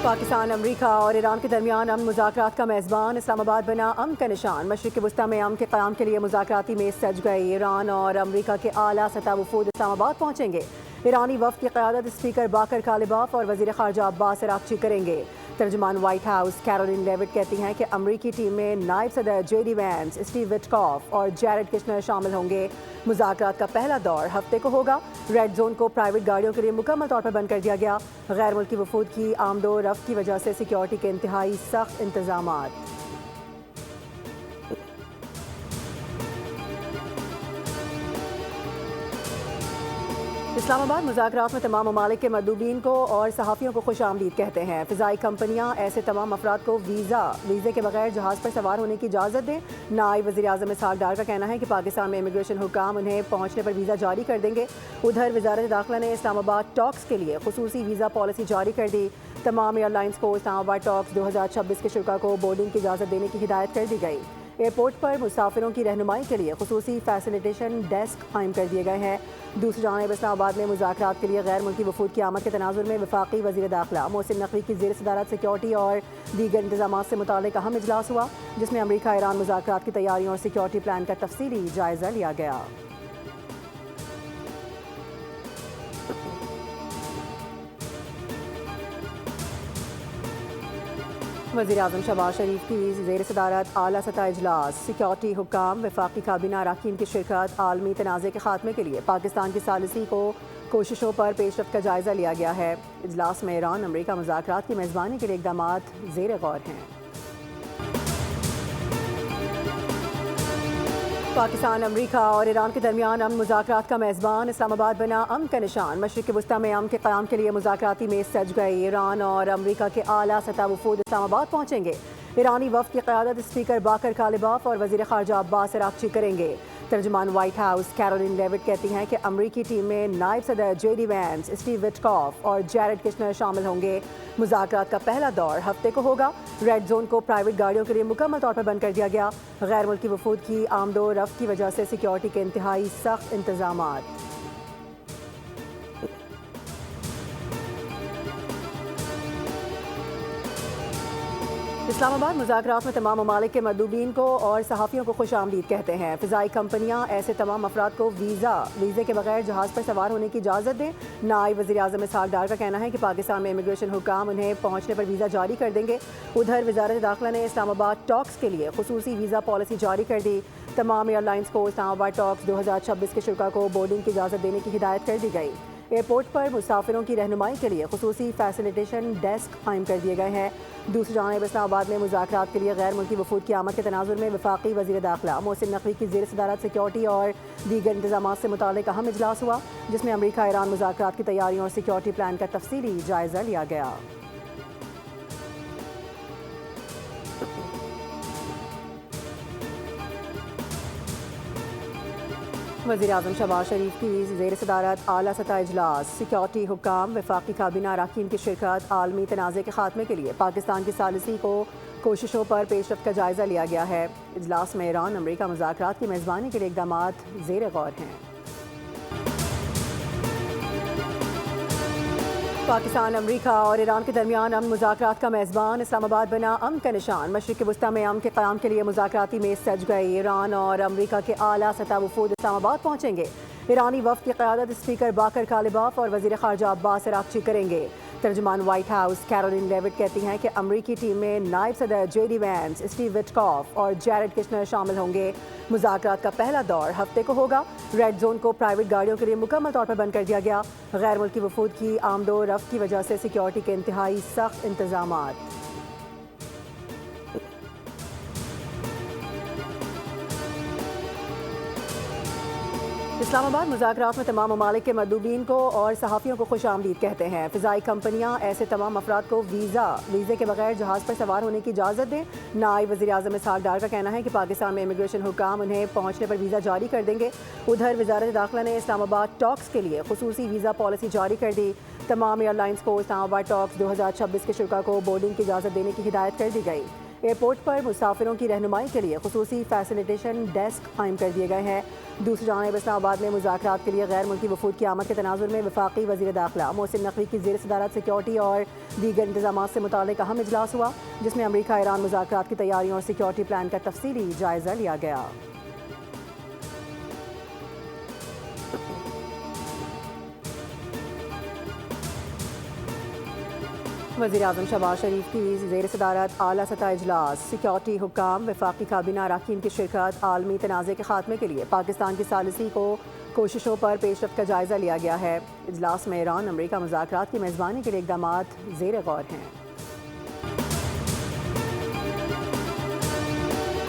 پاکستان، امریکہ اور ایران کے درمیان امن مذاکرات کا میزبان اسلام آباد بنا امن کا نشان۔ مشرق وسطی میں امن کے قیام کے لیے مذاکراتی میز سج گئی۔ ایران اور امریکہ کے اعلیٰ سطح وفود اسلام آباد پہنچیں گے۔ ایرانی وفد کی قیادت اسپیکر باقر کالباف اور وزیر خارجہ عباس عراقچی کریں گے۔ ترجمان وائٹ ہاؤس کیرولین لیوٹ کہتی ہیں کہ امریکی ٹیم میں نائب صدر جے ڈی وینس، اسٹیو وٹکاف اور جیرڈ کشنر شامل ہوں گے۔ مذاکرات کا پہلا دور ہفتے کو ہوگا۔ ریڈ زون کو پرائیویٹ گاڑیوں کے لیے مکمل طور پر بند کر دیا گیا۔ غیر ملکی وفود کی آمد و رفت کی وجہ سے سیکیورٹی کے انتہائی سخت انتظامات۔ اسلام آباد مذاکرات میں تمام ممالک کے مندوبین کو اور صحافیوں کو خوش آمدید کہتے ہیں۔ فضائی کمپنیاں ایسے تمام افراد کو ویزے کے بغیر جہاز پر سوار ہونے کی اجازت دیں۔ نائب وزیر اعظم اسحاق ڈار کا کہنا ہے کہ پاکستان میں امیگریشن حکام انہیں پہنچنے پر ویزا جاری کر دیں گے۔ ادھر وزارت داخلہ نے اسلام آباد ٹاکس کے لیے خصوصی ویزا پالیسی جاری کر دی۔ تمام ایئر لائنز کو اسلام آباد ٹاکس 2026 کے شرکاء کو بورڈنگ کی اجازت دینے کی ہدایت کر دی گئی۔ ایئرپورٹ پر مسافروں کی رہنمائی کے لیے خصوصی فیسیلیٹیشن ڈیسک قائم کر دیے گئے ہیں۔ دوسری جانب اسلام آباد میں مذاکرات کے لیے غیر ملکی وفود کی آمد کے تناظر میں وفاقی وزیر داخلہ محسن نقوی کی زیر صدارت سیکیورٹی اور دیگر انتظامات سے متعلق اہم اجلاس ہوا، جس میں امریکہ ایران مذاکرات کی تیاریوں اور سیکیورٹی پلان کا تفصیلی جائزہ لیا گیا۔ وزیر اعظم شہباز شریف کی زیر صدارت اعلیٰ سطح اجلاس۔ سیکیورٹی حکام، وفاقی کابینہ اراکین کی شرکت۔ عالمی تنازع کے خاتمے کے لیے پاکستان کی ثالثی کو کوششوں پر پیش رفت کا جائزہ لیا گیا ہے۔ اجلاس میں ایران امریکہ مذاکرات کی میزبانی کے لیے اقدامات زیر غور ہیں۔ پاکستان، امریکہ اور ایران کے درمیان امن مذاکرات کا میزبان اسلام آباد بنا امن کا نشان۔ مشرق وسطی میں امن کے قیام کے لیے مذاکراتی میز سج گئی۔ ایران اور امریکہ کے اعلیٰ سطح وفود اسلام آباد پہنچیں گے۔ ایرانی وفد کی قیادت اسپیکر باقر کالباف اور وزیر خارجہ عباس عراقچی کریں گے۔ ترجمان وائٹ ہاؤس کیرولین لیوٹ کہتی ہیں کہ امریکی ٹیم میں نائب صدر جے ڈی وینس، اسٹیو وٹکاف اور جیرڈ کشنر شامل ہوں گے۔ مذاکرات کا پہلا دور ہفتے کو ہوگا۔ ریڈ زون کو پرائیویٹ گاڑیوں کے لیے مکمل طور پر بند کر دیا گیا۔ غیر ملکی وفود کی آمد و رفت کی وجہ سے سیکیورٹی کے انتہائی سخت انتظامات۔ اسلام آباد مذاکرات میں تمام ممالک کے مندوبین کو اور صحافیوں کو خوش آمدید کہتے ہیں۔ فضائی کمپنیاں ایسے تمام افراد کو ویزے کے بغیر جہاز پر سوار ہونے کی اجازت دیں۔ نائب وزیر اعظم اسحاق ڈار کا کہنا ہے کہ پاکستان میں امیگریشن حکام انہیں پہنچنے پر ویزا جاری کر دیں گے۔ ادھر وزارت داخلہ نے اسلام آباد ٹاکس کے لیے خصوصی ویزا پالیسی جاری کر دی۔ تمام ایئر لائنز کو اسلام آباد ٹاکس 2026 کے شرکاء کو بورڈنگ کی اجازت دینے کی ہدایت کر دی گئی۔ ایئرپورٹ پر مسافروں کی رہنمائی کے لیے خصوصی فیسیلیٹیشن ڈیسک قائم کر دیے گئے ہیں۔ دوسری جانب اسلام آباد میں مذاکرات کے لیے غیر ملکی وفود کی آمد کے تناظر میں وفاقی وزیر داخلہ محسن نقوی کی زیر صدارت سیکیورٹی اور دیگر انتظامات سے متعلق اہم اجلاس ہوا، جس میں امریکہ ایران مذاکرات کی تیاریوں اور سیکیورٹی پلان کا تفصیلی جائزہ لیا گیا۔ وزیر اعظم شہباز شریف کی زیر صدارت اعلیٰ سطح اجلاس۔ سیکیورٹی حکام، وفاقی کابینہ اراکین کی شرکت۔ عالمی تنازع کے خاتمے کے لیے پاکستان کی ثالثی کو کوششوں پر پیش رفت کا جائزہ لیا گیا ہے۔ اجلاس میں ایران امریکہ مذاکرات کی میزبانی کے لیے اقدامات زیر غور ہیں۔ پاکستان، امریکہ اور ایران کے درمیان امن مذاکرات کا میزبان اسلام آباد بنا امن کا نشان۔ مشرق وسطی میں امن کے قیام کے لیے مذاکراتی میز سج گئی۔ ایران اور امریکہ کے اعلیٰ سطح وفود اسلام آباد پہنچیں گے۔ ایرانی وفد کی قیادت اسپیکر باقر کالباف اور وزیر خارجہ عباس عراقچی کریں گے۔ ترجمان وائٹ ہاؤس کیرولین لیوٹ کہتی ہیں کہ امریکی ٹیم میں نائب صدر جے ڈی وینس، اسٹیو وٹکاف اور جیرڈ کشنر شامل ہوں گے۔ مذاکرات کا پہلا دور ہفتے کو ہوگا۔ ریڈ زون کو پرائیویٹ گاڑیوں کے لیے مکمل طور پر بند کر دیا گیا۔ غیر ملکی وفود کی آمد و رفت کی وجہ سے سیکیورٹی کے انتہائی سخت انتظامات۔ اسلام آباد مذاکرات میں تمام ممالک کے مندوبین کو اور صحافیوں کو خوش آمدید کہتے ہیں۔ فضائی کمپنیاں ایسے تمام افراد کو ویزے کے بغیر جہاز پر سوار ہونے کی اجازت دیں۔ نائب وزیر اعظم اسحاق ڈار کا کہنا ہے کہ پاکستان میں امیگریشن حکام انہیں پہنچنے پر ویزا جاری کر دیں گے۔ ادھر وزارت داخلہ نے اسلام آباد ٹاکس کے لیے خصوصی ویزا پالیسی جاری کر دی۔ تمام ایئر لائنز کو اسلام آباد ٹاکس 2026 کے شرکاء کو بورڈنگ کی اجازت دینے کی ہدایت کر دی گئی۔ ایئرپورٹ پر مسافروں کی رہنمائی کے لیے خصوصی فیسیلیٹیشن ڈیسک قائم کر دیے گئے ہیں۔ دوسری جانب اسلام آباد میں مذاکرات کے لیے غیر ملکی وفود کی آمد کے تناظر میں وفاقی وزیر داخلہ محسن نقوی کی زیر صدارت سیکیورٹی اور دیگر انتظامات سے متعلق اہم اجلاس ہوا، جس میں امریکہ ایران مذاکرات کی تیاریوں اور سیکیورٹی پلان کا تفصیلی جائزہ لیا گیا۔ وزیراعظم شہباز شریف کی زیر صدارت اعلیٰ سطح اجلاس، سیکیورٹی حکام، وفاقی کابینہ اراکین کی شرکت، عالمی تنازع کے خاتمے کے لیے پاکستان کی ثالثی کوششوں پر پیش رفت کا جائزہ لیا گیا ہے۔ اجلاس میں ایران امریکہ مذاکرات کی میزبانی کے لیے اقدامات زیر غور ہیں۔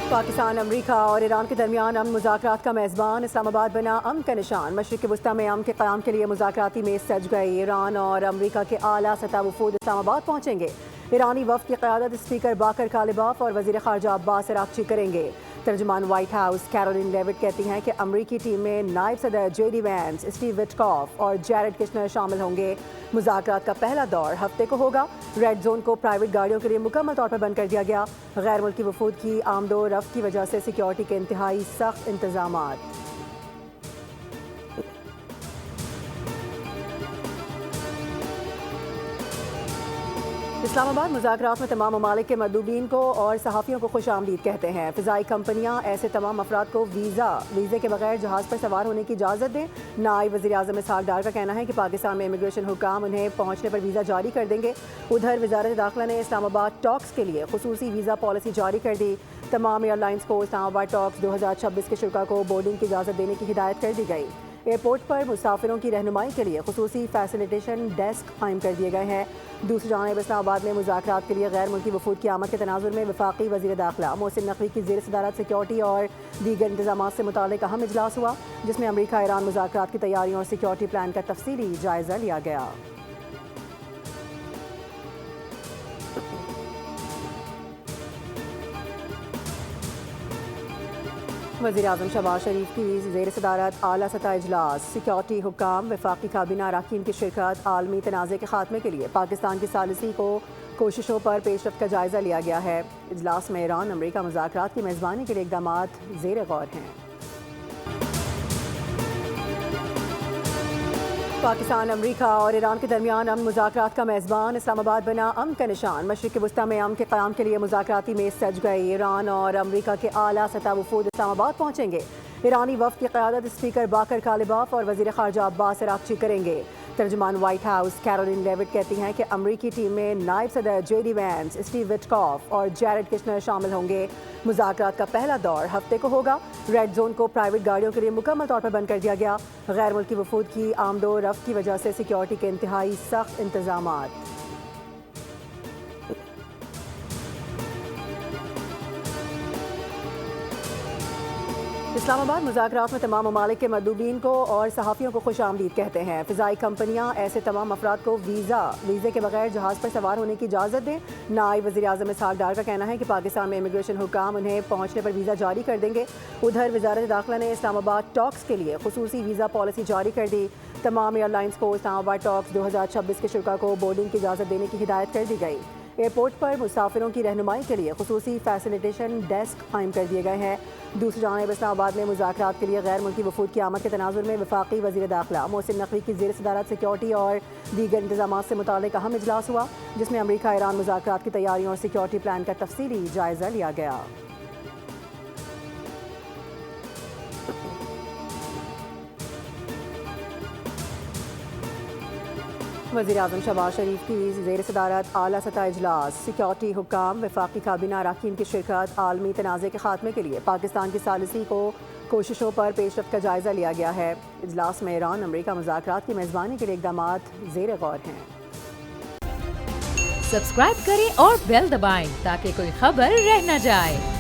پاکستان، امریکہ اور ایران کے درمیان امن مذاکرات کا میزبان، اسلام آباد بنا امن کا نشان۔ مشرق وسطیٰ میں امن کے قیام کے لیے مذاکراتی میز سج گئی۔ ایران اور امریکہ کے اعلیٰ سطح وفود اسلام آباد پہنچیں گے۔ ایرانی وفد کی قیادت اسپیکر باقر کالباف اور وزیر خارجہ عباس عراقچی کریں گے۔ ترجمان وائٹ ہاؤس کیرولین لیوٹ کہتی ہیں کہ امریکی ٹیم میں نائب صدر جے ڈی وینس، اسٹیو وٹکاف اور جیرڈ کشنر شامل ہوں گے۔ مذاکرات کا پہلا دور ہفتے کو ہوگا۔ ریڈ زون کو پرائیویٹ گاڑیوں کے لیے مکمل طور پر بند کر دیا گیا۔ غیر ملکی وفود کی آمد و رفت کی وجہ سے سیکیورٹی کے انتہائی سخت انتظامات۔ اسلام آباد مذاکرات میں تمام ممالک کے مندوبین کو اور صحافیوں کو خوش آمدید کہتے ہیں۔ فضائی کمپنیاں ایسے تمام افراد کو ویزے کے بغیر جہاز پر سوار ہونے کی اجازت دیں۔ نائب وزیر اعظم اسحاق ڈار کا کہنا ہے کہ پاکستان میں امیگریشن حکام انہیں پہنچنے پر ویزا جاری کر دیں گے۔ ادھر وزارت داخلہ نے اسلام آباد ٹاکس کے لیے خصوصی ویزا پالیسی جاری کر دی۔ تمام ایئر لائنز کو اسلام آباد ٹاکس 2026 کے شرکاء کو بورڈنگ کی اجازت دینے کی ہدایت کر دی گئی۔ ایئرپورٹ پر مسافروں کی رہنمائی کے لیے خصوصی فیسیلیٹیشن ڈیسک قائم کر دیے گئے ہیں۔ دوسری جانب اسلام آباد میں مذاکرات کے لیے غیر ملکی وفود کی آمد کے تناظر میں وفاقی وزیر داخلہ محسن نقوی کی زیر صدارت سیکیورٹی اور دیگر انتظامات سے متعلق اہم اجلاس ہوا، جس میں امریکہ ایران مذاکرات کی تیاریوں اور سیکیورٹی پلان کا تفصیلی جائزہ لیا گیا۔ وزیراعظم شہباز شریف کی زیر صدارت اعلیٰ سطح اجلاس، سیکیورٹی حکام، وفاقی کابینہ اراکین کی شرکت، عالمی تنازع کے خاتمے کے لیے پاکستان کی ثالثی کوششوں پر پیش رفت کا جائزہ لیا گیا ہے۔ اجلاس میں ایران امریکہ مذاکرات کی میزبانی کے لیے اقدامات زیر غور ہیں۔ پاکستان، امریکہ اور ایران کے درمیان امن مذاکرات کا میزبان، اسلام آباد بنا امن کا نشان۔ مشرق وسطیٰ میں امن کے قیام کے لیے مذاکراتی میز سج گئی۔ ایران اور امریکہ کے اعلیٰ سطح وفود اسلام آباد پہنچیں گے۔ ایرانی وفد کی قیادت اسپیکر باقر کالباف اور وزیر خارجہ عباس عراقچی کریں گے۔ ترجمان وائٹ ہاؤس کیرولین لیوٹ کہتی ہیں کہ امریکی ٹیم میں نائب صدر جے ڈی وینس، اسٹیو وٹکاف اور جیرڈ کشنر شامل ہوں گے۔ مذاکرات کا پہلا دور ہفتے کو ہوگا۔ ریڈ زون کو پرائیویٹ گاڑیوں کے لیے مکمل طور پر بند کر دیا گیا۔ غیر ملکی وفود کی آمد و رفت کی وجہ سے سیکیورٹی کے انتہائی سخت انتظامات۔ اسلام آباد مذاکرات میں تمام ممالک کے مندوبین کو اور صحافیوں کو خوش آمدید کہتے ہیں۔ فضائی کمپنیاں ایسے تمام افراد کو ویزے کے بغیر جہاز پر سوار ہونے کی اجازت دیں۔ نائب وزیر اعظم اسحاق ڈار کا کہنا ہے کہ پاکستان میں امیگریشن حکام انہیں پہنچنے پر ویزا جاری کر دیں گے۔ ادھر وزارت داخلہ نے اسلام آباد ٹاکس کے لیے خصوصی ویزا پالیسی جاری کر دی۔ تمام ایئر لائنز کو اسلام آباد ٹاکس 2026 کے شرکاء کو بورڈنگ کی اجازت دینے کی ہدایت کر دی گئی۔ ایئرپورٹ پر مسافروں کی رہنمائی کے لیے خصوصی فیسیلیٹیشن ڈیسک قائم کر دیے گئے ہیں۔ دوسری جانب اسلام آباد میں مذاکرات کے لیے غیر ملکی وفود کی آمد کے تناظر میں وفاقی وزیر داخلہ محسن نقوی کی زیر صدارت سیکیورٹی اور دیگر انتظامات سے متعلق اہم اجلاس ہوا، جس میں امریکہ ایران مذاکرات کی تیاریوں اور سیکیورٹی پلان کا تفصیلی جائزہ لیا گیا۔ وزیراعظم شہباز شریف کی زیر صدارت اعلیٰ سطح اجلاس، سیکیورٹی حکام، وفاقی کابینہ اراکین کی شرکت، عالمی تنازع کے خاتمے کے لیے پاکستان کی ثالثی کوششوں پر پیش رفت کا جائزہ لیا گیا ہے۔ اجلاس میں ایران امریکہ مذاکرات کی میزبانی کے لیے اقدامات زیر غور ہیں۔ سبسکرائب کریں اور بیل دبائیں تاکہ کوئی خبر رہ نہ جائے۔